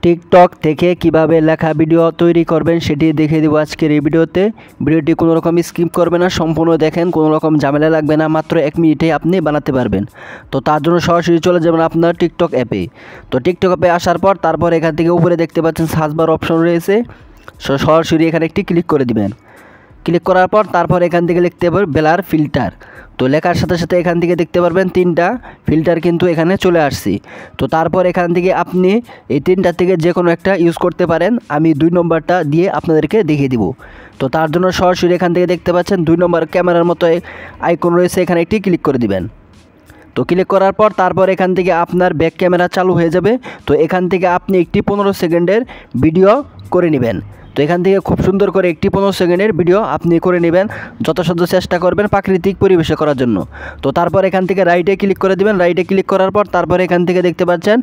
TikTok থেকে কিভাবে লেখা ভিডিও তৈরি করবেন সেটি দেখিয়ে দেবো আজকের এই ভিডিওতে। ভিডিওটি কোনো রকম স্কিপ করবে না, সম্পূর্ণ দেখেন, কোনো রকম ঝামেলা লাগবে না, মাত্র 1 মিনিটে আপনি বানাতে পারবেন। তো তার জন্য সরাসরি চলে যাবেন আপনার টিকটক অ্যাপে। তো টিকটক অ্যাপে আসার পর তারপর এখান থেকে উপরে দেখতে পাচ্ছেন সার্চ বার অপশন রয়েছে, সরাসরি এখানে একটি ক্লিক করে দিবেন। ক্লিক করার পর তারপর এখান থেকে লিখতে পারবেন ব্লার ফিল্টার। তো লেখার সাথে সাথে এখান থেকে দেখতে পারবেন 3টা ফিল্টার কিন্তু এখানে চলে আসছে। তো তারপর এখান থেকে আপনি এই 3টা থেকে যে কোনো একটা ইউজ করতে পারেন। আমি 2 নম্বরটা দিয়ে আপনাদেরকে দেখিয়ে দিব। তো তার জন্য সরাসরি এখান থেকে দেখতে পাচ্ছেন 2 নম্বর ক্যামেরার মতো আইকন রয়েছে, এখানে একটি ক্লিক করে দিবেন। তো ক্লিক করার পর তারপর এখান থেকে আপনার ব্যাক ক্যামেরা চালু হয়ে যাবে। তো এখান থেকে আপনি একটি 15 সেকেন্ডের ভিডিও করে নেবেন। তো এখান থেকে খুব সুন্দর করে একটি 15 সেকেন্ডের ভিডিও আপনি করে নেবেন, যথাসাধ্য চেষ্টা করবেন প্রাকৃতিক পরিবেশে করার জন্য। তো তারপর এখান থেকে রাইটে ক্লিক করে দিবেন। রাইটে ক্লিক করার পর তারপর এখান থেকে দেখতে পাচ্ছেন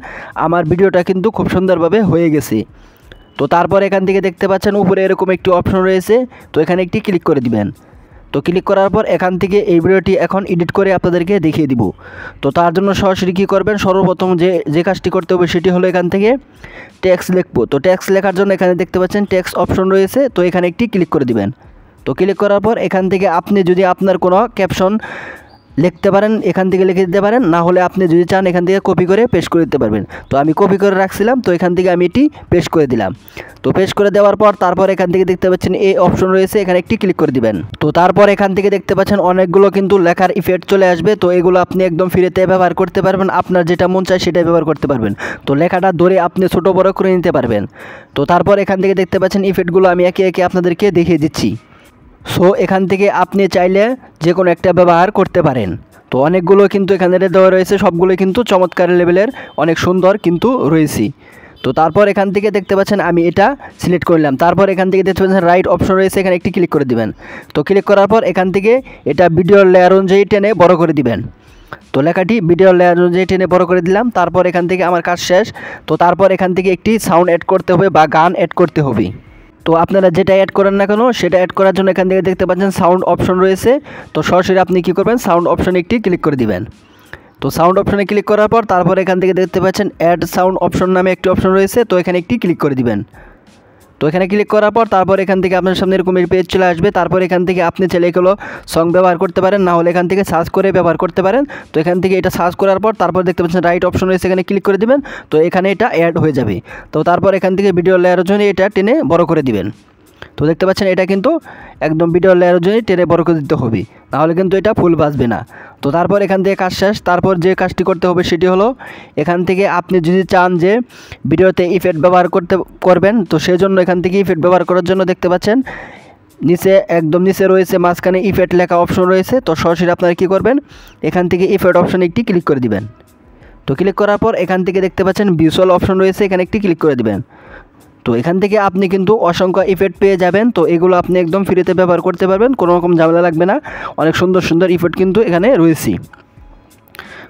আমার ভিডিওটা কিন্তু খুব সুন্দরভাবে হয়ে গেছে। তো তারপর এখান থেকে দেখতে পাচ্ছেন উপরে এরকম একটি অপশন রয়েছে, তো এখানে একটি ক্লিক করে দিবেন। তো ক্লিক করার পর এখান থেকে এই ভিডিওটি এখন এডিট করে আপনাদেরকে দেখিয়ে দিব। তো তার জন্য সরাসরি কী করবেন, সর্বপ্রথম যে কাজটি করতে হবে সেটি হলো এখান থেকে টেক্সট লিখবো। তো টেক্সট লেখার জন্য এখানে দেখতে পাচ্ছেন টেক্সট অপশন রয়েছে, তো এখানে একটি ক্লিক করে দিবেন। তো ক্লিক করার পর এখান থেকে আপনি যদি আপনার কোনো ক্যাপশন লিখতে পারেন এখান থেকে লিখে দিতে পারেন, না হলে আপনি যদি চান এখান থেকে কপি করে পেস্ট করে দিতে পারবেন। তো আমি কপি করে রাখছিলাম, তো এখান থেকে আমি এটি পেস্ট করে দিলাম। তো পেস্ট করে দেওয়ার পর তারপর এখান থেকে দেখতে পাচ্ছেন এই অপশন রয়েছে, এখানে একটি ক্লিক করে দিবেন। তো তারপর এখান থেকে দেখতে পাচ্ছেন অনেকগুলো কিন্তু লেখার ইফেক্ট চলে আসবে। তো এগুলো আপনি একদম ফ্রিতে ব্যবহার করতে পারবেন, আপনার যেটা মন চায় সেটাই ব্যবহার করতে পারবেন। তো লেখাটা ধরে আপনি ছোটো বড়ো করে নিতে পারবেন। তো তারপর এখান থেকে দেখতে পাচ্ছেন ইফেক্টগুলো আমি একে একে আপনাদেরকে দেখিয়ে দিচ্ছি। সো এখান থেকে আপনি চাইলে যে কোনো একটা ব্যবহার করতে পারেন। তো অনেকগুলো কিন্তু এখানে দেওয়া রয়েছে, সবগুলো কিন্তু চমৎকার লেভেলের, অনেক সুন্দর কিন্তু রয়েছে। তো তারপর এখান থেকে দেখতে পাচ্ছেন আমি এটা সিলেক্ট করলাম। তারপর এখান থেকে দেখতে পাচ্ছেন রাইট অপশন রয়েছে, এখানে একটি ক্লিক করে দিবেন। তো ক্লিক করার পর এখান থেকে এটা ভিডিওর লেয়ার অনুযায়ী টেনে বড় করে দিবেন। তো লেখাটি ভিডিওর লেয়ার অনুযায়ী টেনে বড় করে দিলাম। তারপর এখান থেকে আমার কাজ শেষ। তো তারপর এখান থেকে একটি সাউন্ড অ্যাড করতে হবে বা গান অ্যাড করতে হবে। তো আপনারা যেটা অ্যাড করেন না কেন সেটা অ্যাড করার জন্য এখান থেকে দেখতে পাচ্ছেন সাউন্ড অপশন রয়েছে। তো সরাসরি আপনি কী করবেন, সাউন্ড অপশনে একটি ক্লিক করে দিবেন। তো সাউন্ড অপশনে ক্লিক করার পর তারপর এখান থেকে দেখতে পাচ্ছেন অ্যাড সাউন্ড অপশন নামে একটি অপশন রয়েছে, তো এখানে একটি ক্লিক করে দিবেন। তো এখানে ক্লিক করার পর তারপর এখান থেকে আপনার সামনে এরকম পেজ চলে আসবে। তারপর এখান থেকে আপনি চাইলে এগুলো সং ব্যবহার করতে পারেন, না হলে এখান থেকে সার্চ করে ব্যবহার করতে পারেন। তো এখান থেকে এটা সার্চ করার পর তারপর দেখতে পাচ্ছেন রাইট অপশন রয়েছে, এখানে ক্লিক করে দিবেন। তো এখানে এটা অ্যাড হয়ে যাবে। তো তারপর এখান থেকে ভিডিও লেয়ারের জন্য এটা টেনে বড় করে দিবেন। তো দেখতে পাচ্ছেন এটা কিন্তু একদম ভিডিও লেয়ারের জন্য টেনে বড় করে দিতে হবে, নাহলে কিন্তু এটা ফুল বাজবে না। তো তারপর এখান থেকে কাজ শেষ। তারপর যে কাজটি করতে হবে সেটি হলো এখান থেকে আপনি যদি চান যে ভিডিওতে ইফেক্ট ব্যবহার করবেন, তো সেই জন্য এখান থেকে ইফেক্ট ব্যবহার করার জন্য দেখতে পাচ্ছেন নিচে একদম নিচে রয়েছে মাঝখানে ইফেক্ট লেখা অপশন রয়েছে। তো সরাসরি আপনারা কী করবেন, এখান থেকে ইফেক্ট অপশনে একটি ক্লিক করে দিবেন। তো ক্লিক করার পর এখান থেকে দেখতে পাচ্ছেন ভিজুয়াল অপশন রয়েছে, এখানে একটি ক্লিক করে দিবেন। তো এখান থেকে আপনি কিন্তু অসংখ্য ইফেক্ট পেয়ে যাবেন। তো এগুলো আপনি একদম ফ্রিতে ব্যবহার করতে পারবেন, কোনো রকম ঝামেলা লাগবে না। অনেক সুন্দর সুন্দর ইফেক্ট কিন্তু এখানে রয়েছে।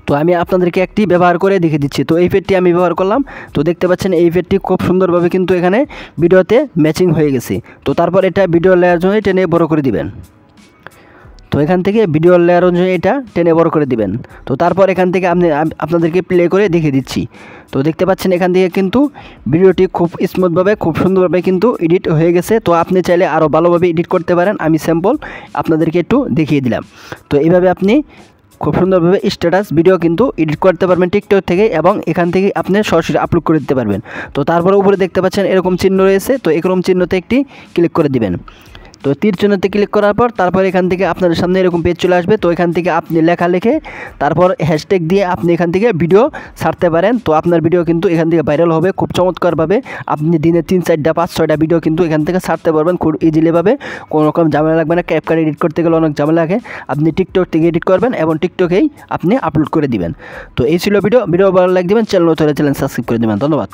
তো আমি আপনাদেরকে একটি ব্যবহার করে দেখিয়ে দিচ্ছি। তো এই ইফেক্টটি আমি ব্যবহার করলাম। তো দেখতে পাচ্ছেন এই ইফেক্টটি খুব সুন্দরভাবে কিন্তু এখানে ভিডিওতে ম্যাচিং হয়ে গেছে। তো তারপর এটা ভিডিও লেয়ার জন্য টেনে বড় করে দিবেন। তো এখান থেকে ভিডিও লেয়ার অনুযায়ী এটা টেনে বড় করে দিবেন। তো তারপর এখান থেকে আপনাদেরকে প্লে করে দেখিয়ে দিচ্ছি। তো দেখতে পাচ্ছেন এখান থেকে কিন্তু ভিডিওটি খুব স্মুথভাবে খুব সুন্দরভাবে কিন্তু এডিট হয়ে গেছে। তো আপনি চাইলে আরও ভালোভাবে এডিট করতে পারেন, আমি স্যাম্পল আপনাদেরকে একটু দেখিয়ে দিলাম। তো এইভাবে আপনি খুব সুন্দরভাবে স্ট্যাটাস ভিডিও কিন্তু এডিট করতে পারবেন টিকটক থেকে, এবং এখান থেকে আপনি সরাসরি আপলোড করে দিতে পারবেন। তো তারপরে উপরে দেখতে পাচ্ছেন এরকম চিহ্ন রয়েছে, তো এরকম চিহ্নতে একটি ক্লিক করে দিবেন। তো তীর চিহ্নতে ক্লিক করার পর তারপর এখান থেকে আপনাদের সামনে এরকম পেজ চলে আসবে। তো এখান থেকে আপনি লেখা লিখে তারপর হ্যাশট্যাগ দিয়ে আপনি এখান থেকে ভিডিও ছাড়তে পারেন। তো আপনার ভিডিও কিন্তু এখান থেকে ভাইরাল হবে খুব চমৎকারভাবে। আপনি দিনে 3, 4টা 5, 6টা ভিডিও কিন্তু এখান থেকে ছাড়তে পারবেন খুব ইজিলিভাবে, কোনো রকম ঝামেলা লাগবে না। ক্যাপকাট এডিট করতে গেলে অনেক ঝামেলা লাগে, আপনি টিকটক থেকে এডিট করবেন এবং টিকটকেই আপনি আপলোড করে দিবেন। তো এই ছিল ভিডিও ভালো লাগে দিবেন, চ্যানেল সাবস্ক্রাইব করে দেবেন। ধন্যবাদ।